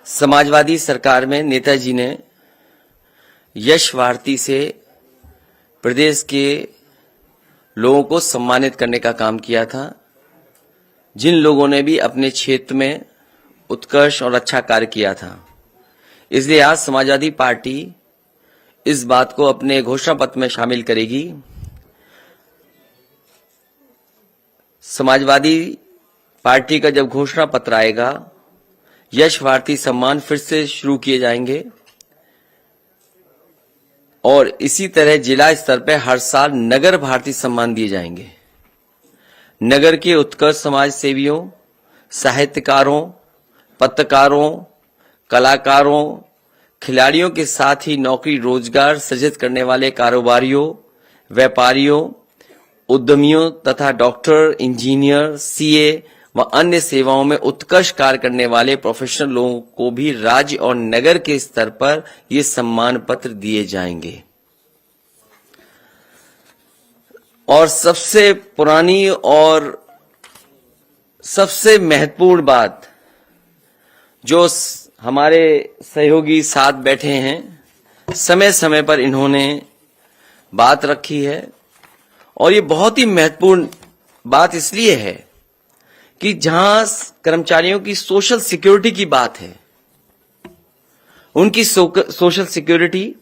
समाजवादी सरकार में नेताजी ने यश भारती से प्रदेश के लोगों को सम्मानित करने का काम किया था, जिन लोगों ने भी अपने क्षेत्र में उत्कर्ष और अच्छा कार्य किया था। इसलिए आज समाजवादी पार्टी इस बात को अपने घोषणा पत्र में शामिल करेगी। समाजवादी पार्टी का जब घोषणा पत्र आएगा, यश भारती सम्मान फिर से शुरू किए जाएंगे और इसी तरह जिला स्तर पर हर साल नगर भारती सम्मान दिए जाएंगे। नगर के उत्कर्ष समाज सेवियों, साहित्यकारों, पत्रकारों, कलाकारों, खिलाड़ियों के साथ ही नौकरी रोजगार सृजित करने वाले कारोबारियों, व्यापारियों, उद्यमियों तथा डॉक्टर, इंजीनियर, सीए व अन्य सेवाओं में उत्कृष्ट कार्य करने वाले प्रोफेशनल लोगों को भी राज्य और नगर के स्तर पर ये सम्मान पत्र दिए जाएंगे। और सबसे पुरानी और सबसे महत्वपूर्ण बात जो हमारे सहयोगी साथ बैठे हैं, समय समय पर इन्होंने बात रखी है और ये बहुत ही महत्वपूर्ण बात इसलिए है कि जहां कर्मचारियों की सोशल सिक्योरिटी की बात है, उनकी सोशल सिक्योरिटी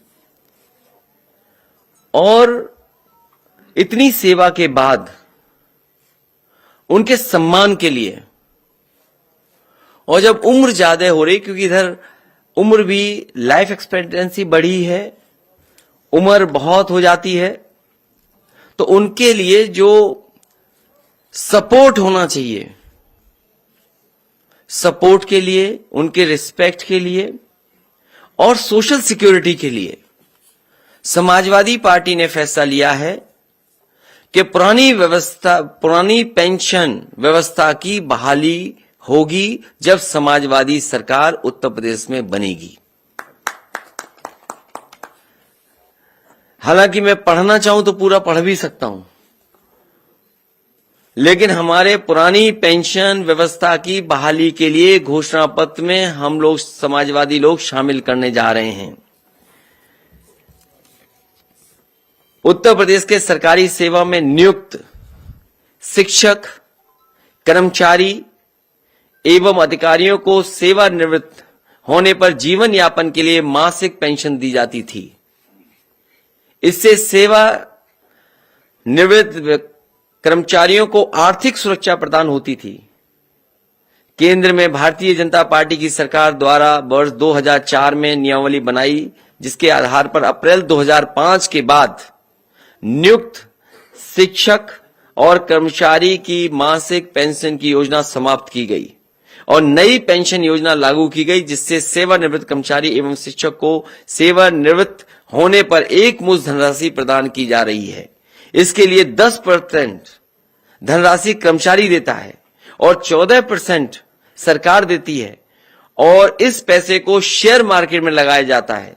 और इतनी सेवा के बाद उनके सम्मान के लिए, और जब उम्र ज्यादा हो रही, क्योंकि इधर उम्र भी लाइफ एक्सपेक्टेंसी बढ़ी है, उम्र बहुत हो जाती है, तो उनके लिए जो सपोर्ट होना चाहिए, सपोर्ट के लिए, उनके रिस्पेक्ट के लिए और सोशल सिक्योरिटी के लिए समाजवादी पार्टी ने फैसला लिया है कि पुरानी पेंशन व्यवस्था की बहाली होगी जब समाजवादी सरकार उत्तर प्रदेश में बनेगी। हालांकि मैं पढ़ना चाहूं तो पूरा पढ़ भी सकता हूं, लेकिन हमारे पुरानी पेंशन व्यवस्था की बहाली के लिए घोषणा पत्र में हम लोग समाजवादी लोग शामिल करने जा रहे हैं। उत्तर प्रदेश के सरकारी सेवा में नियुक्त शिक्षक, कर्मचारी एवं अधिकारियों को सेवानिवृत्त होने पर जीवन यापन के लिए मासिक पेंशन दी जाती थी। इससे सेवा निवृत्त कर्मचारियों को आर्थिक सुरक्षा प्रदान होती थी। केंद्र में भारतीय जनता पार्टी की सरकार द्वारा वर्ष 2004 में नियमावली बनाई, जिसके आधार पर अप्रैल 2005 के बाद नियुक्त शिक्षक और कर्मचारी की मासिक पेंशन की योजना समाप्त की गई और नई पेंशन योजना लागू की गई, जिससे सेवानिवृत्त कर्मचारी एवं शिक्षक को सेवानिवृत्त होने पर एक मुश्त धनराशि प्रदान की जा रही है। इसके लिए 10% धनराशि कर्मचारी देता है और 14% सरकार देती है और इस पैसे को शेयर मार्केट में लगाया जाता है,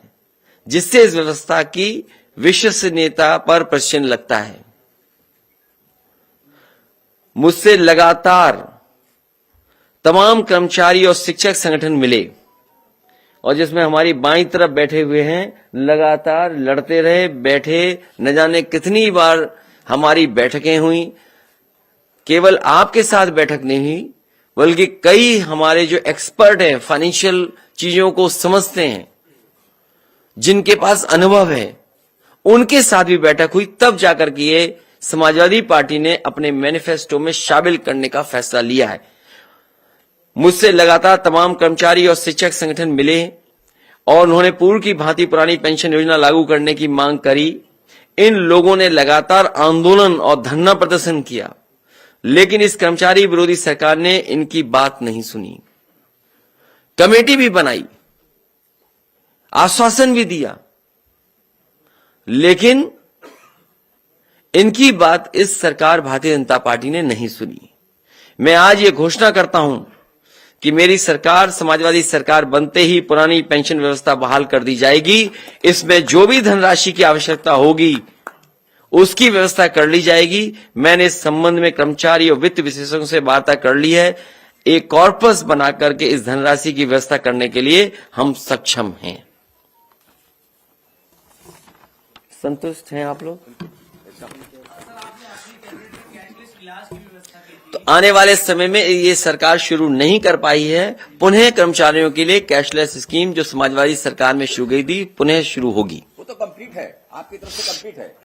जिससे इस व्यवस्था की विश्वसनीयता पर प्रश्न लगता है। मुझसे लगातार तमाम कर्मचारी और शिक्षक संगठन मिले और जिसमें हमारी बाईं तरफ बैठे हुए हैं, लगातार लड़ते रहे, बैठे, न जाने कितनी बार हमारी बैठकें हुई। केवल आपके साथ बैठक नहीं हुई, बल्कि कई हमारे जो एक्सपर्ट हैं, फाइनेंशियल चीजों को समझते हैं, जिनके पास अनुभव है, उनके साथ भी बैठक हुई। तब जाकर के ये समाजवादी पार्टी ने अपने मैनिफेस्टो में शामिल करने का फैसला लिया है। मुझसे लगातार तमाम कर्मचारी और शिक्षक संगठन मिले और उन्होंने पूर्व की भांति पुरानी पेंशन योजना लागू करने की मांग करी। इन लोगों ने लगातार आंदोलन और धरना प्रदर्शन किया, लेकिन इस कर्मचारी विरोधी सरकार ने इनकी बात नहीं सुनी। कमेटी भी बनाई, आश्वासन भी दिया, लेकिन इनकी बात इस सरकार भारतीय जनता पार्टी ने नहीं सुनी। मैं आज ये घोषणा करता हूं कि मेरी सरकार, समाजवादी सरकार बनते ही पुरानी पेंशन व्यवस्था बहाल कर दी जाएगी। इसमें जो भी धनराशि की आवश्यकता होगी उसकी व्यवस्था कर ली जाएगी। मैंने इस संबंध में कर्मचारी और वित्त विशेषज्ञों से वार्ता कर ली है। एक कॉर्पस बना करके इस धनराशि की व्यवस्था करने के लिए हम सक्षम हैं। संतुष्ट हैं आप लोग? तो आने वाले समय में ये सरकार शुरू नहीं कर पाई है, पुनः कर्मचारियों के लिए कैशलेस स्कीम जो समाजवादी सरकार में शुरू गई थी, पुनः शुरू होगी। वो तो कंप्लीट है, आपकी तरफ से कंप्लीट है।